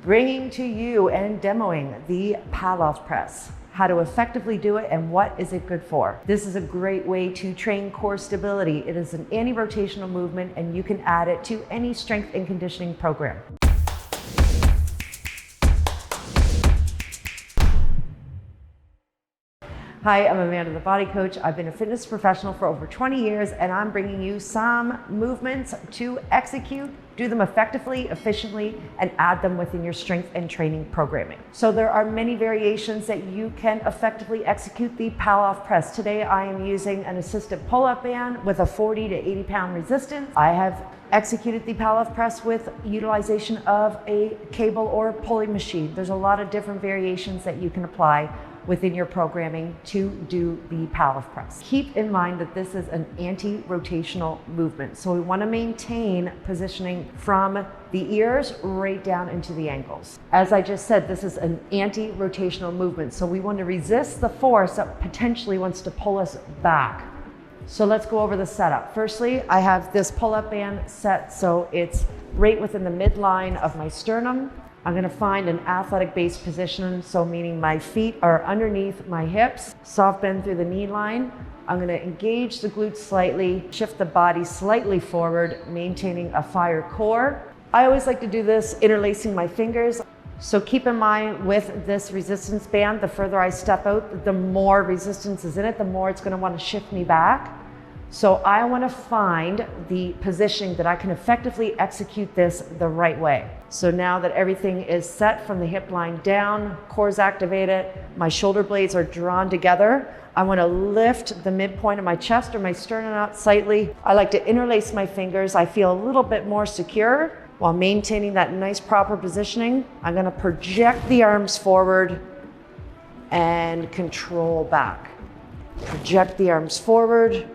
bringing to you and demoing the Pallof press, how to effectively do it and what is it good for. This is a great way to train core stability. It is an anti-rotational movement and you can add it to any strength and conditioning program. Hi, I'm Amanda, the body coach. I've been a fitness professional for over 20 years and I'm bringing you some movements to execute, do them effectively, efficiently, and add them within your strength and training programming. So there are many variations that you can effectively execute the Pallof press. Today I am using an assisted pull-up band with a 40 to 80 pound resistance. I have executed the Pallof press with utilization of a cable or pulley machine. There's a lot of different variations that you can apply within your programming to do the Pallof press. Keep in mind that this is an anti-rotational movement. So we want to maintain positioning from the ears right down into the ankles. As I just said, this is an anti-rotational movement. So we want to resist the force that potentially wants to pull us back. So let's go over the setup. Firstly, I have this pull-up band set so it's right within the midline of my sternum. I'm going to find an athletic base position, so meaning my feet are underneath my hips, soft bend through the knee line. I'm going to engage the glutes slightly, shift the body slightly forward, maintaining a fire core. I always like to do this interlacing my fingers. So keep in mind with this resistance band, the further I step out, the more resistance is in it, the more it's going to want to shift me back. So I want to find the positioning that I can effectively execute this the right way. So now that everything is set from the hip line down, core's activated, my shoulder blades are drawn together, I want to lift the midpoint of my chest or my sternum out slightly. I like to interlace my fingers. I feel a little bit more secure while maintaining that nice proper positioning. I'm going to project the arms forward and control back. Project the arms forward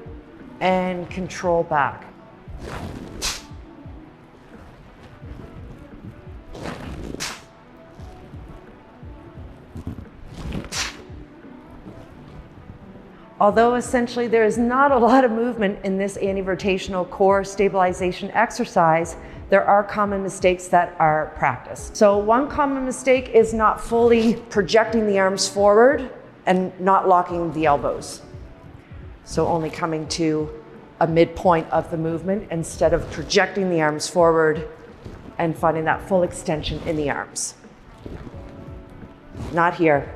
and control back. Although essentially there is not a lot of movement in this anti-rotational core stabilization exercise, there are common mistakes that are practiced. So one common mistake is not fully projecting the arms forward and not locking the elbows. So only coming to a midpoint of the movement instead of projecting the arms forward and finding that full extension in the arms. Not here,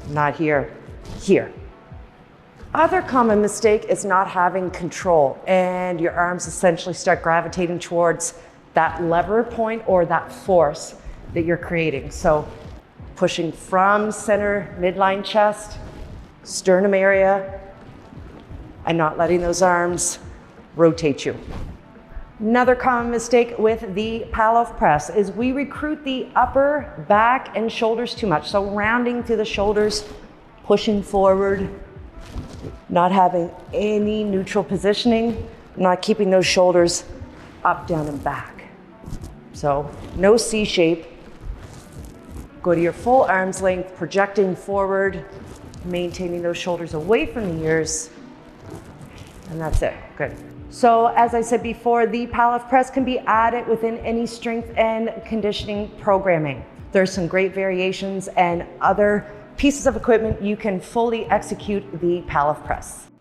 not here, here. Other common mistake is not having control and your arms essentially start gravitating towards that lever point or that force that you're creating. So pushing from center, midline chest, sternum area, and not letting those arms rotate you. Another common mistake with the Pallof press is we recruit the upper back and shoulders too much. So rounding through the shoulders, pushing forward, not having any neutral positioning, not keeping those shoulders up, down, and back. So no C shape. Go to your full arm's length, projecting forward, maintaining those shoulders away from the ears. And that's it, good. So as I said before, the Pallof press can be added within any strength and conditioning programming. There's some great variations and other pieces of equipment you can fully execute the Pallof press.